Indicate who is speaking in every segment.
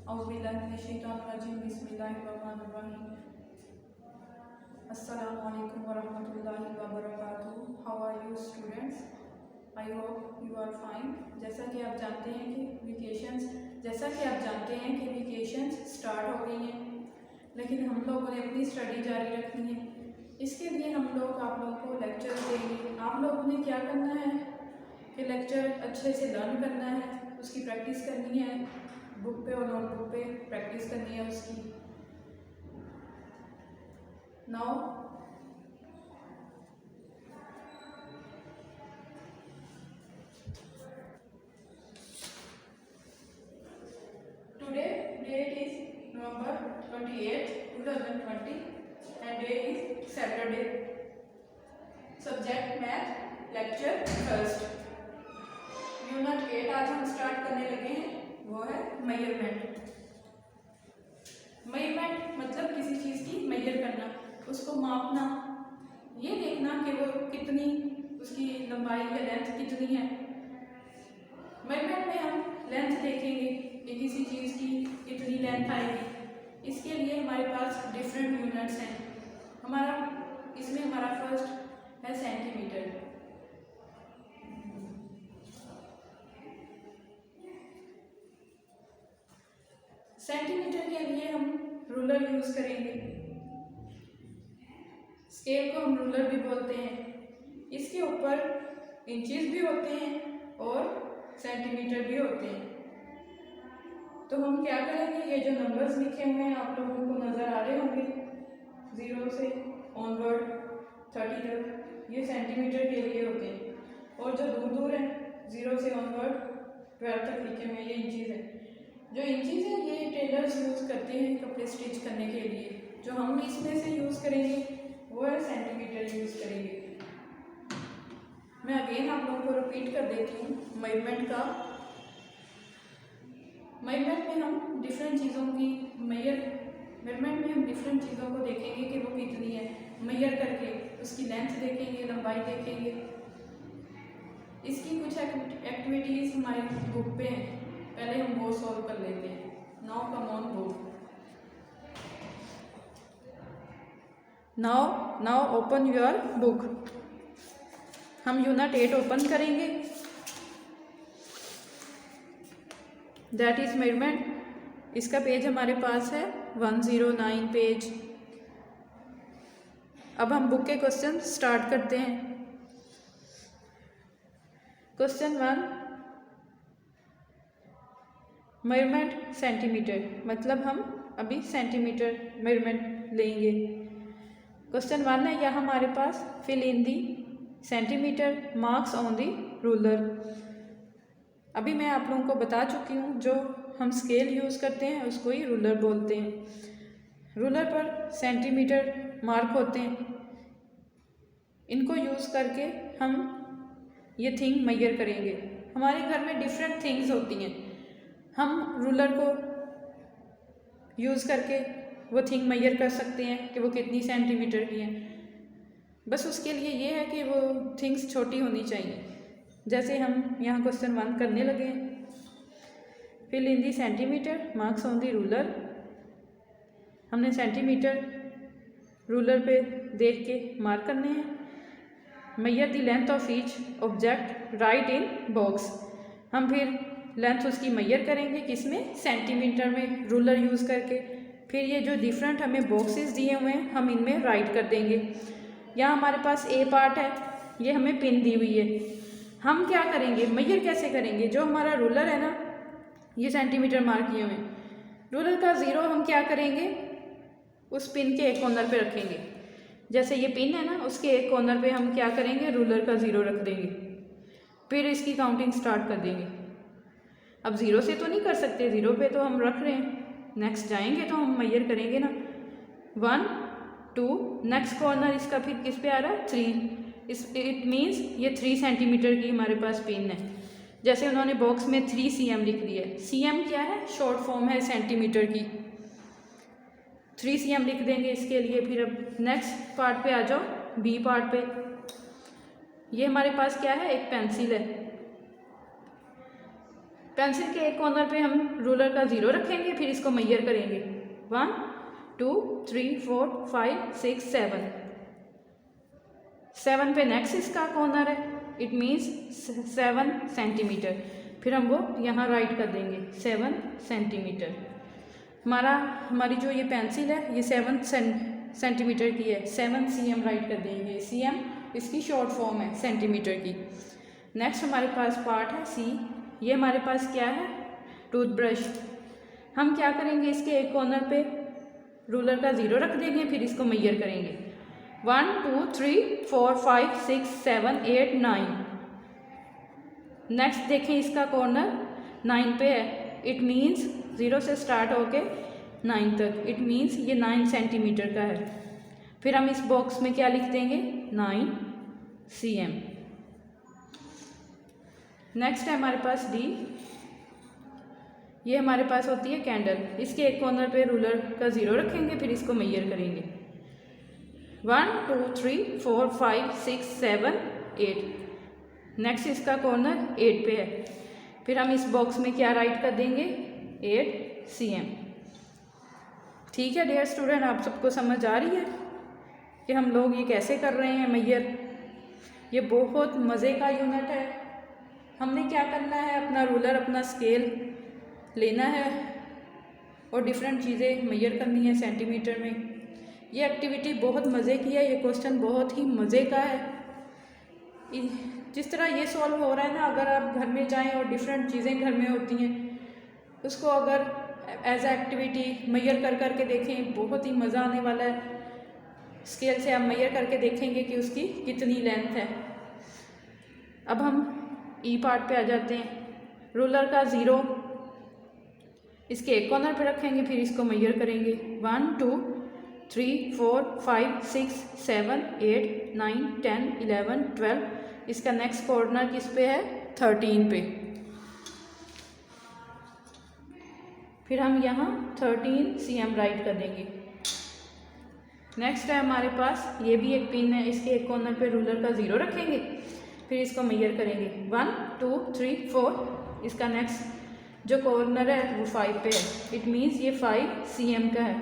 Speaker 1: बिस्मिल्लाहिर्रहमानिर्रहीम। अस्सलामु अलैकुम वरहमतुल्लाहि वबरकातुहू। How are you students? I hope you are fine. जैसा कि आप जानते हैं कि वेकेशंस स्टार्ट हो गई हैं, लेकिन हम लोगों ने अपनी स्टडी जारी रखनी है। इसके लिए हम लोग आप लोगों को लेक्चर देंगे। आप लोगों ने क्या करना है कि लेक्चर अच्छे से लर्न करना है, उसकी प्रैक्टिस करनी है, बुक पे और नोटबुक पे प्रैक्टिस करनी है उसकी। Now today date is November 28, 2020 and day is Saturday. Subject Math, Lecture First. Unit 8 आज हम स्टार्ट करने लगे हैं, वो है मेजरमेंट। मेजरमेंट मतलब किसी चीज़ की मेजर करना, उसको मापना, ये देखना कि वो कितनी, उसकी लंबाई या लेंथ कितनी है। मेजरमेंट में हम लेंथ देखेंगे कि किसी चीज़ की कितनी लेंथ आएगी। इसके लिए हमारे पास डिफरेंट यूनिट्स हैं। इसमें हमारा फर्स्ट है सेंटीमीटर। सेंटीमीटर के लिए हम रूलर यूज़ करेंगे। स्केल को हम रूलर भी बोलते हैं। इसके ऊपर इंचेस भी होते हैं और सेंटीमीटर भी होते हैं। तो हम क्या करेंगे, ये जो नंबर्स लिखे हुए हैं आप लोगों को नज़र आ रहे होंगे 0 से ऑनवर्ड 30 तक, ये सेंटीमीटर के लिए होते हैं। और जो दूर दूर हैं 0 से ऑनवर्ड 12 तक लिखे हुए हैं, ये इंचेस हैं। जो इंचेस हैं ये टेलर्स यूज़ करते हैं कपड़े स्टिच करने के लिए। जो हम इसमें से यूज़ करेंगे वो है सेंटीमीटर यूज़ करेंगे। मैं अगेन आप लोगों को रिपीट कर देती हूँ मेजरमेंट में हम डिफरेंट चीज़ों को देखेंगे कि वो कितनी है, मेजर करके उसकी लेंथ देखेंगे, लंबाई देखेंगे। इसकी कुछ एक्टिविटीज़ हमारी बुक पे हैं, पहले हम वो सॉल्व कर लेते हैं। Now come on book. Now open your book. हम यूनिट 8 ओपन करेंगे, दैट इज मेजरमेंट। इसका पेज हमारे पास है 109 पेज। अब हम बुक के क्वेश्चन स्टार्ट करते हैं। क्वेश्चन 1, मेजरमेंट सेंटीमीटर, मतलब हम अभी सेंटीमीटर मेजरमेंट लेंगे। क्वेश्चन 1 है, यह हमारे पास fill in the centimetre marks on the ruler. अभी मैं आप लोगों को बता चुकी हूँ, जो हम स्केल यूज़ करते हैं उसको ही रूलर बोलते हैं। रूलर पर सेंटीमीटर मार्क होते हैं, इनको यूज़ करके हम ये थिंग मेजर करेंगे। हमारे घर में डिफरेंट थिंग्स होती हैं, हम रूलर को यूज़ करके वो थिंग मेजर कर सकते हैं कि वो कितनी सेंटीमीटर की हैं। बस उसके लिए ये है कि वो थिंग्स छोटी होनी चाहिए। जैसे हम यहाँ क्वेश्चन 1 करने लगे हैं, fill in the centimetre marks on the ruler. हमने सेंटीमीटर रूलर पे देख के मार्क करने हैं। Measure the length of each object, write in box. हम फिर लेंथ उसकी मेजर करेंगे, किसमें, सेंटीमीटर में, रूलर यूज़ करके। फिर ये जो डिफरेंट हमें बॉक्सेस दिए हुए हैं हम इनमें राइट कर देंगे। यहाँ हमारे पास ए पार्ट है, ये हमें पिन दी हुई है। हम क्या करेंगे, मेजर कैसे करेंगे, जो हमारा रूलर है ना, ये सेंटीमीटर मार्क किए हुए हैं, रूलर का 0 हम क्या करेंगे, उस पिन के एक कॉर्नर पे रखेंगे। जैसे ये पिन है ना, उसके एक कॉर्नर पे हम क्या करेंगे, रूलर का 0 रख देंगे। फिर इसकी काउंटिंग स्टार्ट कर देंगे। अब 0 से तो नहीं कर सकते, 0 पे तो हम रख रहे हैं, नेक्स्ट जाएंगे तो हम मेजर करेंगे ना। 1 2, नेक्स्ट कॉर्नर इसका फिर किस पे आ रहा है, 3। इट मीन्स ये 3 सेंटीमीटर की हमारे पास पिन है। जैसे उन्होंने बॉक्स में 3 cm लिख दिया है। cm क्या है, शॉर्ट फॉर्म है सेंटीमीटर की। 3 cm लिख देंगे इसके लिए। फिर अब नेक्स्ट पार्ट पे आ जाओ, बी पार्ट पे। ये हमारे पास क्या है, एक पेंसिल है। पेंसिल के एक कॉर्नर पे हम रूलर का 0 रखेंगे, फिर इसको मेजर करेंगे 1 2 3 4 5 6 7 पे नेक्स्ट इसका कॉर्नर है, इट मीन्स 7 सेंटीमीटर। फिर हम वो यहाँ राइट कर देंगे 7 सेंटीमीटर। हमारी जो ये पेंसिल है ये 7 सेंटीमीटर की है, 7 cm राइट कर देंगे। cm इसकी शॉर्ट फॉर्म है सेंटीमीटर की। नेक्स्ट हमारे पास पार्ट है C। ये हमारे पास क्या है, टूथब्रश। हम क्या करेंगे, इसके एक कॉर्नर पे रूलर का 0 रख देंगे, फिर इसको मेजर करेंगे 1 2 3 4 5 6 7 8 9। नेक्स्ट देखें इसका कॉर्नर 9 पे है, इट मीन्स 0 से स्टार्ट होके 9 तक, इट मीन्स ये 9 सेंटीमीटर का है। फिर हम इस बॉक्स में क्या लिख देंगे 9 cm। नेक्स्ट है हमारे पास D। ये हमारे पास होती है कैंडल। इसके एक कॉर्नर पे रूलर का 0 रखेंगे, फिर इसको मेजर करेंगे 1 2 3 4 5 6 7 8। नेक्स्ट इसका कॉर्नर 8 पे है, फिर हम इस बॉक्स में क्या राइट कर देंगे 8 cm। ठीक है डियर स्टूडेंट, आप सबको समझ आ रही है कि हम लोग ये कैसे कर रहे हैं मेजर। ये बहुत मज़े का यूनिट है। हमने क्या करना है, अपना रूलर अपना स्केल लेना है और डिफरेंट चीज़ें मेजर करनी है सेंटीमीटर में। ये एक्टिविटी बहुत मज़े की है, ये क्वेश्चन बहुत ही मज़े का है। जिस तरह ये सॉल्व हो रहा है ना, अगर आप घर में जाएं और डिफरेंट चीज़ें घर में होती हैं उसको अगर एज ए एक्टिविटी मेजर कर के देखें, बहुत ही मज़ा आने वाला है। स्केल से आप मेजर करके देखेंगे कि उसकी कितनी लेंथ है। अब हम ई पार्ट पे आ जाते हैं। रूलर का 0 इसके एक कॉर्नर पे रखेंगे, फिर इसको मेजर करेंगे 1 2 3 4 5 6 7 8 9 10 11 12। इसका नेक्स्ट कॉर्नर किस पे है 13 पे। फिर हम यहाँ 13 cm राइट कर देंगे। नेक्स्ट है हमारे पास ये भी एक पिन है, इसके एक कॉर्नर पे रूलर का 0 रखेंगे, फिर इसको मेजर करेंगे 1 2 3 4। इसका नेक्स्ट जो कॉर्नर है वो 5 पे है, इट मीन्स ये 5 cm का है।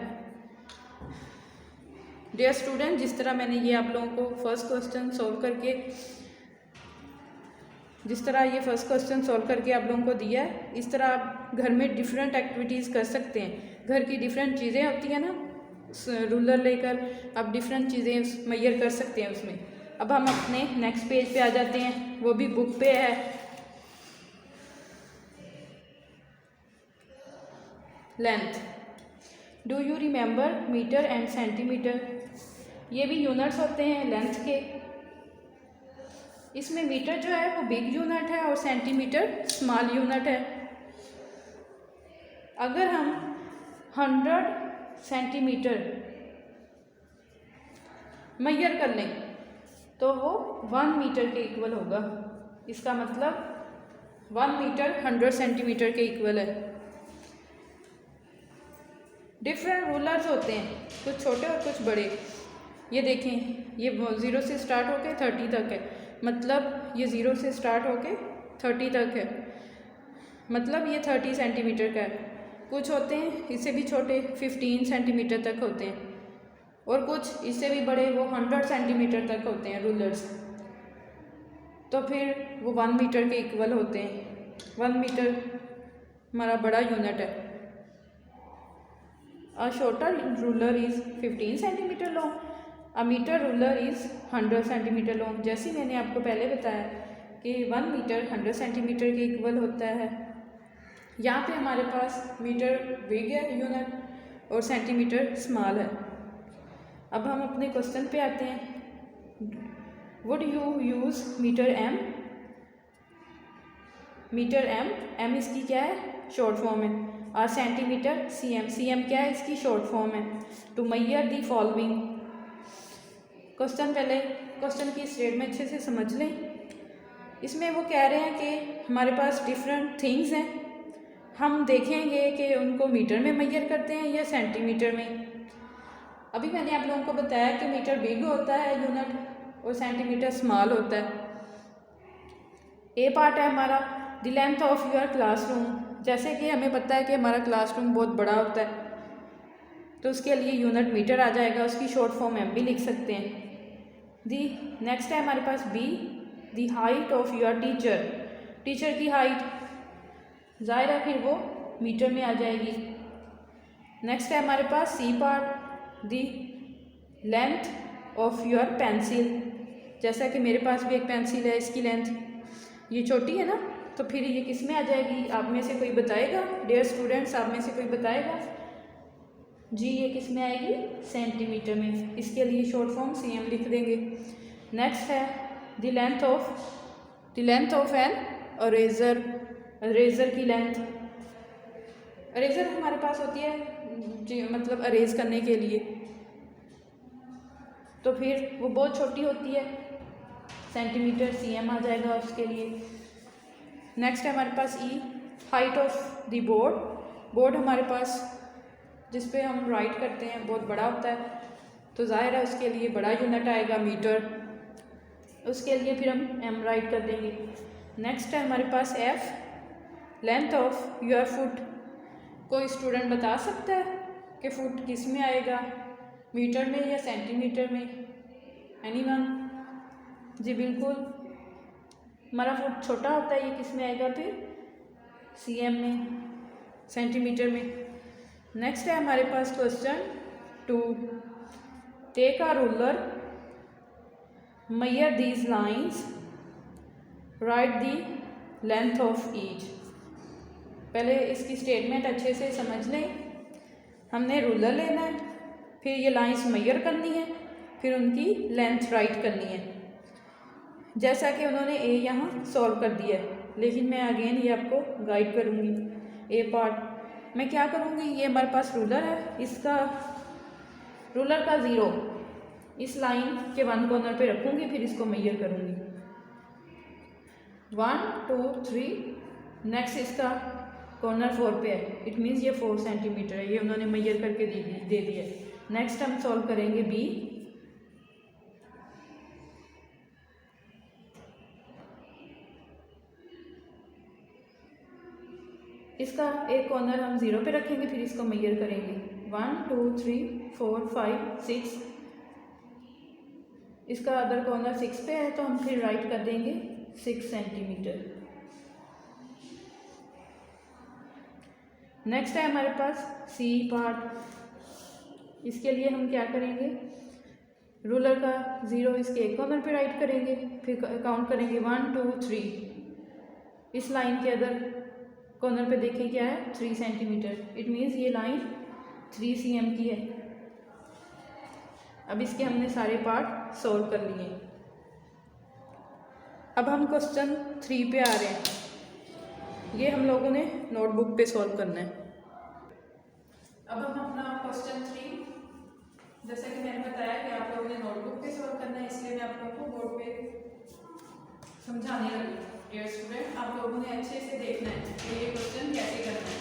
Speaker 1: डियर स्टूडेंट, जिस तरह मैंने ये आप लोगों को फर्स्ट क्वेश्चन सॉल्व करके आप लोगों को दिया है, इस तरह आप घर में डिफरेंट एक्टिविटीज़ कर सकते हैं। घर की डिफरेंट चीज़ें होती हैं ना, रूलर लेकर आप डिफरेंट चीज़ें मेजर कर सकते हैं उसमें। अब हम अपने नेक्स्ट पेज पे आ जाते हैं, वो भी बुक पे है। Length, do you remember metre and centimetre. ये भी यूनिट्स होते हैं लेंथ के। इसमें मीटर जो है वो बिग यूनिट है और सेंटीमीटर स्मॉल यूनिट है। अगर हम 100 सेंटीमीटर मेजर कर लें तो वो 1 मीटर के इक्वल होगा। इसका मतलब 1 मीटर 100 सेंटीमीटर के इक्वल है। डिफरेंट रूलर्स होते हैं, कुछ छोटे और कुछ बड़े। ये देखें, ये 0 से स्टार्ट होके 30 तक है, मतलब ये 0 से स्टार्ट होके 30 तक है, मतलब ये 30 सेंटीमीटर का है। कुछ होते हैं इससे भी छोटे 15 सेंटीमीटर तक होते हैं, और कुछ इससे भी बड़े वो 100 सेंटीमीटर तक होते हैं रूलर्स। तो फिर वो 1 मीटर के इक्वल होते हैं। 1 मीटर हमारा बड़ा यूनिट है। A shorter ruler is 15 centimeter long. A meter ruler is 100 centimeter long. जैसे मैंने आपको पहले बताया कि 1 मीटर 100 सेंटीमीटर के इक्वल होता है। यहाँ पे हमारे पास मीटर बिग है यूनिट और सेंटीमीटर स्मॉल है। अब हम अपने क्वेश्चन पे आते हैं। Would you use metre M. Metre M इसकी क्या है, शॉर्ट फॉर्म है। और सेंटीमीटर सीएम क्या है, इसकी शॉर्ट फॉर्म है। To measure the following. Question की स्टेटमेंट अच्छे से समझ लें। इसमें वो कह रहे हैं कि हमारे पास डिफरेंट थिंग्स हैं, हम देखेंगे कि उनको मीटर में मेजर करते हैं या सेंटीमीटर में। अभी मैंने आप लोगों को बताया कि मीटर बिग होता है यूनिट और सेंटीमीटर स्मॉल होता है। ए पार्ट है हमारा, the length of your classroom, जैसे कि हमें पता है कि हमारा क्लासरूम बहुत बड़ा होता है तो उसके लिए यूनिट मीटर आ जाएगा, उसकी शॉर्ट फॉर्म एम भी लिख सकते हैं। दी नेक्स्ट है हमारे पास B, the height of your teacher, teacher की हाइट ज़ाहिर है फिर वो मीटर में आ जाएगी। नेक्स्ट है हमारे पास C part, the length of your pencil, जैसा कि मेरे पास भी एक पेंसिल है, इसकी लेंथ ये छोटी है ना, तो फिर ये किस में आ जाएगी, आप में से कोई बताएगा? डियर स्टूडेंट्स, आप में से कोई बताएगा जी ये किस में आएगी? सेंटीमीटर में। इसके लिए शॉर्ट फॉर्म सीएम लिख देंगे। नेक्स्ट है the length of an eraser, eraser की लेंथ, अरेजर हमारे पास होती है जी मतलब अरेज करने के लिए, तो फिर वो बहुत छोटी होती है, सेंटीमीटर सीएम आ जाएगा उसके लिए। नेक्स्ट है हमारे पास E, height of the board, board हमारे पास जिस पे हम राइट करते हैं बहुत बड़ा होता है तो जाहिर है उसके लिए बड़ा यूनिट आएगा मीटर, उसके लिए फिर हम एम राइट कर देंगे। नेक्स्ट है हमारे पास F, length of your foot, कोई स्टूडेंट बता सकता है कि फुट किस में आएगा, मीटर में या सेंटीमीटर में? एनीवन? जी बिल्कुल, हमारा फुट छोटा होता है, ये किस में आएगा फिर? सीएम में, सेंटीमीटर में। नेक्स्ट है हमारे पास question 2, take a ruler, measure these lines, write the length of each। पहले इसकी स्टेटमेंट अच्छे से समझ लें, हमने रूलर लेना है, फिर ये लाइंस मेजर करनी है, फिर उनकी लेंथ राइट करनी है, जैसा कि उन्होंने ए यहाँ सॉल्व कर दिया है, लेकिन मैं अगेन ये आपको गाइड करूँगी। ए पार्ट मैं क्या करूँगी, ये हमारे पास रूलर है, इसका रूलर का 0 इस लाइन के 1 कॉर्नर पे रखूँगी, फिर इसको मेजर करूँगी 1 2 3। नेक्स्ट इसका कॉर्नर 4 पे है, इट मीन्स ये 4 सेंटीमीटर है, ये उन्होंने मेजर करके दे दिया है। नेक्स्ट हम सॉल्व करेंगे बी, इसका एक कॉर्नर हम 0 पे रखेंगे, फिर इसको मेजर करेंगे 1 2 3 4 5 6, इसका अदर कॉर्नर 6 पे है तो हम फिर राइट कर देंगे 6 सेंटीमीटर। नेक्स्ट है हमारे पास सी पार्ट, इसके लिए हम क्या करेंगे, रूलर का 0 इसके एक कॉर्नर पे राइट करेंगे, फिर काउंट करेंगे 1 2 3, इस लाइन के अदर कॉर्नर पे देखिए क्या है 3 सेंटीमीटर, इट मीन्स ये लाइन 3 cm की है। अब इसके हमने सारे पार्ट सॉल्व कर लिए। अब हम क्वेश्चन 3 पे आ रहे हैं, ये हम लोगों ने नोटबुक पे सॉल्व करना है। अब हम अपना क्वेश्चन 3, जैसा कि मैंने बताया कि आप लोगों ने नोटबुक पे सॉल्व करना है, इसलिए मैं आप लोगों को बोर्ड पे समझाने लगी। डियर स्टूडेंट, आप लोगों ने अच्छे से देखना है कि ये क्वेश्चन कैसे करना है।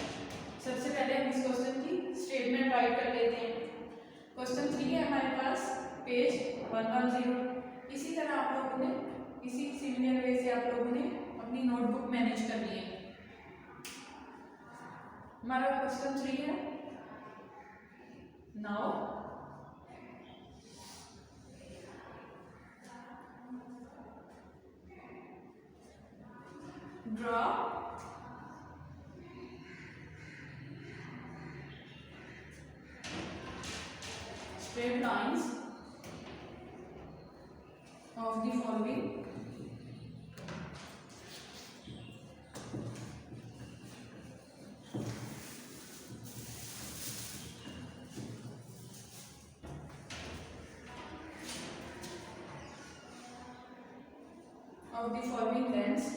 Speaker 1: सबसे पहले हम इस क्वेश्चन की स्टेटमेंट राइट कर लेते हैं। क्वेश्चन 3 है हमारे पास, पेज 110। इसी तरह आप लोगों ने इसी सिमिलर वे से आप लोगों ने अपनी नोटबुक मैनेज करनी है। हमारा क्वेश्चन 3 है, now draw straight lines of the following lengths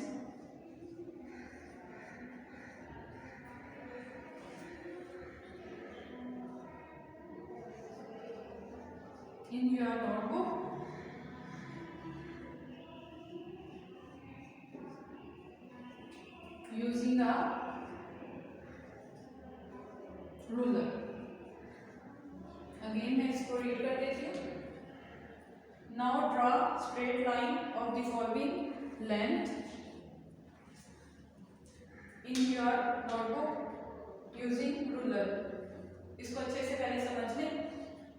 Speaker 1: in your notebook using a ruler। Again मैं इसको रीड कर देती हूँ। Now draw straight line of the following length in your notebook using ruler. इसको अच्छे से पहले समझ लें।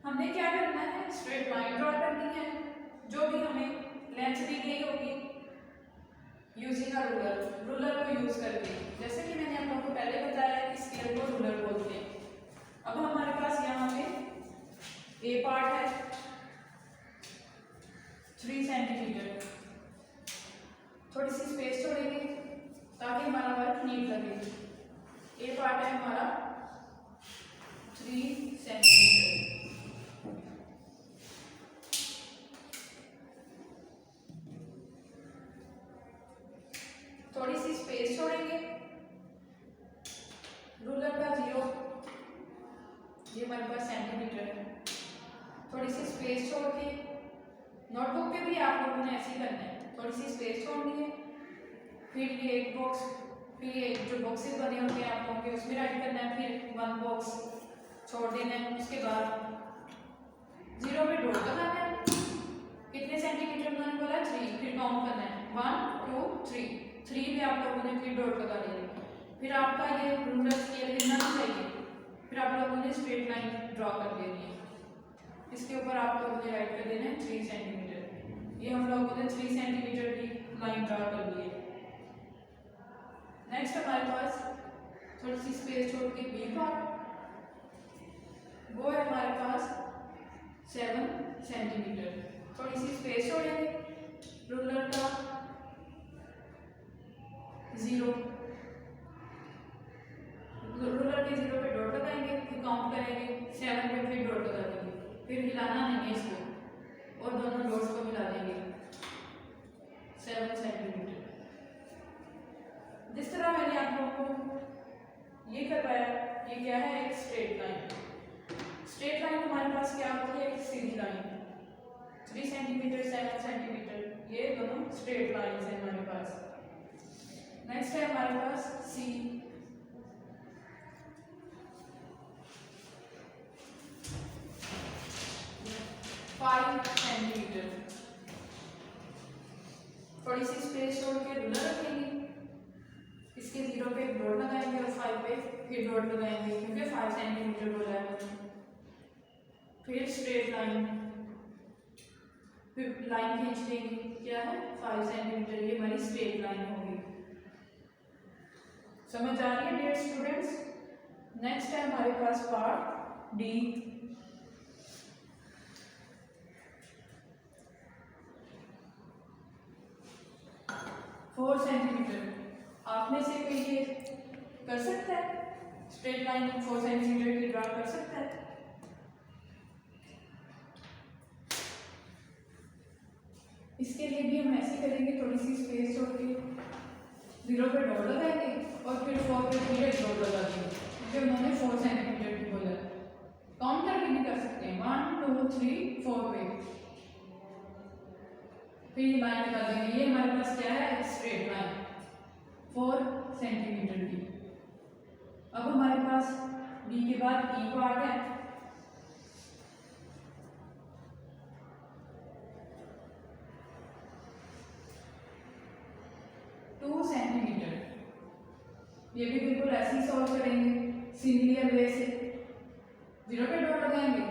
Speaker 1: हमने क्या करना है, स्ट्रेट लाइन ड्रॉ करनी है, जो भी हमें लेंथ दी गई होगी यूजिंग अ रूलर, रूलर को यूज करके। जैसे कि मैंने आप लोगों को पहले बताया कि स्केल को रूलर बोलते हैं। अब हमारे पास यहाँ पे ए पार्ट है 3 सेंटीमीटर, थोड़ी सी स्पेस छोड़ेंगे ताकि हमारा वर्क नीट लगे। ए पार्ट है हमारा 3 सेंटीमीटर। थोड़ी सी स्पेस छोड़ेंगे, रूलर का 0, ये हमारे पास सेंटीमीटर है। थोड़ी सी स्पेस छोड़ के, नोटबुक पे भी आप लोगों ने ऐसे ही करना है, थोड़ी सी स्पेस छोड़नी है। फिर ये एक बॉक्स, फिर ये जो बॉक्सेस बने होंगे आप लोगों के उसमें राइट करना है, फिर 1 बॉक्स छोड़ देना है। उसके बाद 0 पे डॉट लगाना है। कितने सेंटीमीटर मैंने बोला 3, फिर काउंट करना है 1 2 3 पे आप लोगों ने फिर डॉट लगा देना। फिर आपका ये रूलर स्केल हिलना नहीं चाहिए। फिर आप लोगों ने स्ट्रेट लाइन ड्रॉ कर देनी है। इसके ऊपर आप लोगों ने राइट कर देना है 3 सेंटीमीटर। ये हम लोगों ने 3 सेंटीमीटर की लाइन ड्रॉ कर ली है। नेक्स्ट हमारे पास थोड़ी सी स्पेस छोड़ के बी पार्ट, वो है हमारे पास 7 सेंटीमीटर। थोड़ी सी स्पेस छोड़ेंगे, रूलर का 0, रूलर के 0 पे डॉट लगाएंगे, फिर काउंट करेंगे 7 पे, फिर डॉट लगा देंगे। फिर हिलाना नहीं है इसको और दोनों डॉट्स को मिला देंगे 7 सेंटीमीटर। जिस तरह मैंने आप लोगों को ये करवाया, ये क्या है, एक स्ट्रेट लाइन। स्ट्रेट लाइन हमारे पास क्या होती है, एक सीधी लाइन। 3 सेंटीमीटर 7 सेंटीमीटर, ये दोनों स्ट्रेट लाइन है हमारे पास। नेक्स्ट है हमारे पास सी, 5 सेंटीमीटर। थोड़ी सी स्पेस छोड़ के रूलर रखेंगे, इसके 0 पे डॉट लगाएंगे और 5 पे फिर डॉट लगाएंगे, क्योंकि 5 सेंटीमीटर बोला है। फिर स्ट्रेट लाइन, फिर लाइन खींच लेंगे, क्या है 5 सेंटीमीटर, ये हमारी स्ट्रेट लाइन होगी। समझ आ रही है डियर स्टूडेंट्स। नेक्स्ट है हमारे पास पार्ट डी, 4 सेंटीमीटर। आप में से कोई ये कर सकता है, स्ट्रेट लाइन 4 सेंटीमीटर की ड्रॉ कर सकता है? इसके लिए भी हम ऐसे करेंगे, थोड़ी सी स्पेस छोड़ के 0 पे डॉट लगाएंगे और फिर 4 पे फिर एक डॉट लगा देंगे, क्योंकि उन्होंने 4 सेंटीमीटर की बोला। काउंट करके भी कर सकते हैं 1 2 3 4 पे, फिर लाइन लगा देंगे। ये हमारे पास क्या है, स्ट्रेट लाइन 4 सेंटीमीटर की। अब हमारे पास डी के बाद ई पार्ट है, सेंटीमीटर। ये भी बिल्कुल ऐसे ही सॉल्व करेंगे सिमिलर वे से। 0 पे डॉट लगाएंगे,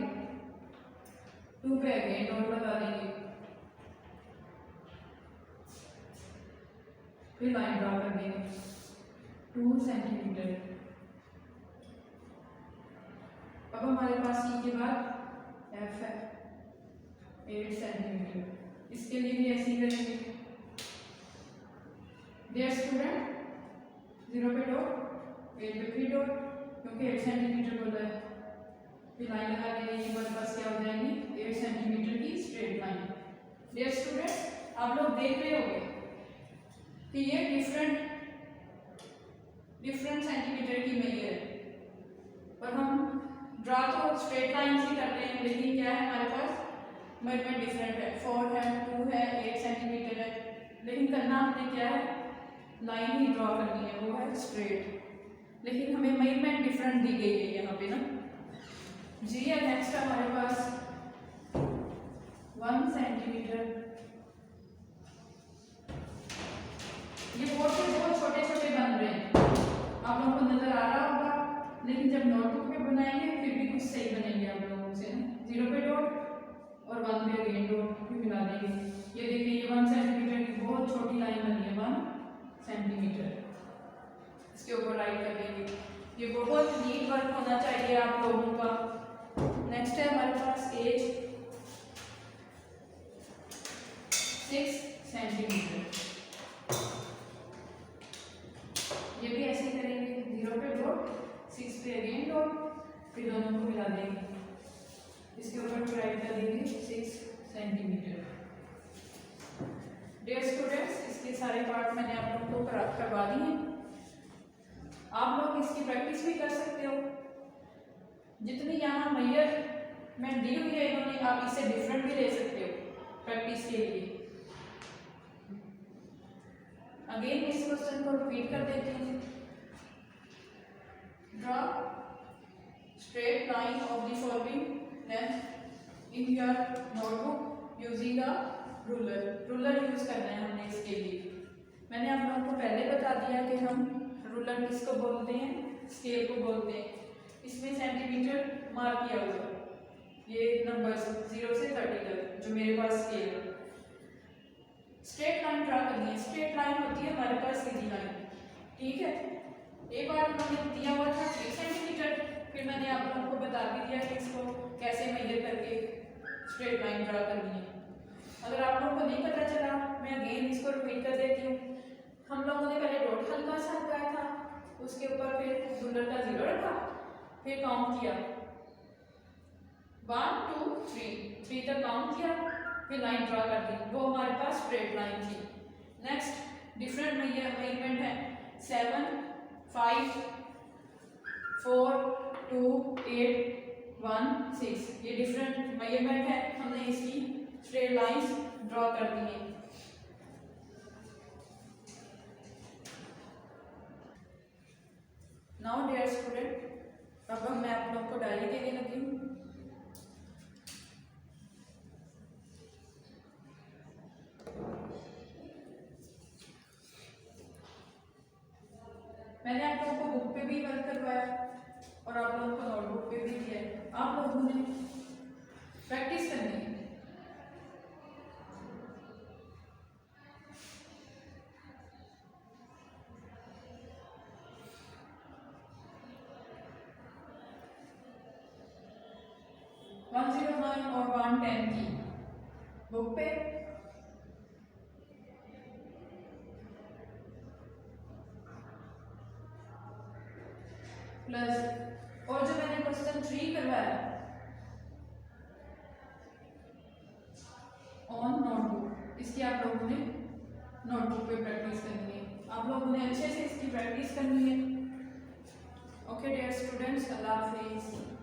Speaker 1: 2 पे अगेन डॉट लगा देंगे, फिर लाइन ड्रॉ कर देंगे 2 सेंटीमीटर। अब हमारे पास ई के बाद एफ है 8 सेंटीमीटर। इसके लिए भी ऐसे ही करेंगे। डियर स्टूडेंट, 0 पे डॉट, 8 पे फिर डॉट, क्योंकि 8 सेंटीमीटर बोला है, फिर लाइन लगा देंगे। ये हमारे पास क्या हो जाएगी, 8 सेंटीमीटर की स्ट्रेट लाइन। डियर स्टूडेंट्स, आप लोग देख रहे होंगे कि ये डिफरेंट सेंटीमीटर की मेजर है, पर हम ड्रा तो स्ट्रेट लाइन से करते हैं, लेकिन क्या है हमारे पास मेजरमेंट डिफरेंट है। 4 है, 2 है, 8 सेंटीमीटर है, लेकिन करना हमने क्या है, लाइन ही ड्रॉ करनी है, वो है स्ट्रेट, लेकिन हमें मेजरमेंट डिफरेंट दी गई है यहाँ पे ना जी है। नेक्स्ट हमारे पास 1 सेंटीमीटर। ये बोर्ड से बहुत छोटे छोटे बन रहे हैं, लेकिन जब नोटबुक पे बनाएंगे फिर भी कुछ सही बनेंगे आप लोगों से ना। 0 पे डॉट और 1 पे अगेन डॉट भी मिला देंगे। ये देखिए ये 1 सेंटीमीटर की बहुत छोटी लाइन बनी है, 1 सेंटीमीटर। इसके ऊपर राइट कर देंगे। ये बहुत नीट वर्क होना चाहिए आप लोगों का। नेक्स्ट है हमारे पास एज 6 सेंटीमीटर। ये भी ऐसे ही करेंगे, 0 पे डॉट, 6 पे अगेन डॉट, फिर दोनों को मिला देंगे। इसके ऊपर भी राइट कर देंगे 6 सेंटीमीटर। डियर स्टूडेंट्स, इसके सारे पार्ट मैंने आप लोगों को करवा दिए। आप लोग इसकी प्रैक्टिस भी कर सकते हो। जितनी यहाँ मेजरमेंट दी हुई है इन्होंने, आप इससे डिफरेंट भी ले सकते हो प्रैक्टिस के लिए। अगेन इस क्वेश्चन को रिपीट कर देती हूँ। Draw straight line of the following length in your notebook using a ruler. Ruler use करना है हमने इसके लिए। मैंने आप लोगों को पहले बता दिया कि हम रूलर किसको बोलते हैं, स्केल को बोलते हैं। इसमें सेंटीमीटर मार्क किया हुआ, ये नंबर्स 0 से 30 तक जो मेरे पास स्केल है। स्ट्रेट लाइन ड्रा करनी है। स्ट्रेट लाइन होती है हमारे पास सीधी लाइन, ठीक है। एक बार उन्होंने दिया हुआ था 3 सेंटीमीटर, फिर मैंने आप लोगों को बता भी दिया कि इसको कैसे मेजर करके स्ट्रेट लाइन ड्रा करनी है। अगर आप लोगों को नहीं पता चला, मैं अगेन इसको रिपीट कर देती हूँ। हम लोगों ने पहले डॉट हल्का सा लगाया था, उसके ऊपर फिर रूलर का 0 रखा, फिर काउंट किया 1 2 3 तक काउंट किया, फिर लाइन ड्रा कर दी। वो हमारे पास स्ट्रेट लाइन थी। नेक्स्ट डिफरेंट मेजरमेंट है 7 5 4 2 8 1 6। ये डिफरेंट मेजरमेंट है, हमने इसकी स्ट्रेट लाइंस ड्रॉ कर दी है। नाउ डियर स्टूडेंट, अब मैं आप लोग को डायरी देने लगी हूँ। मैंने आप लोगों को बुक पे भी वर्क करवाया और आप लोगों को नोटबुक पे भी दिया है। आप लोगों ने प्रैक्टिस करनी है। वन 109 और 110 की बुक पे प्लस, और जो मैंने क्वेश्चन 3 करवाया ऑन नोटबुक, इसकी आप लोगों ने नोटबुक पे प्रैक्टिस करनी है। आप लोगों ने अच्छे से इसकी प्रैक्टिस करनी है। ओके डियर स्टूडेंट्स, अल्लाह हाफिज़।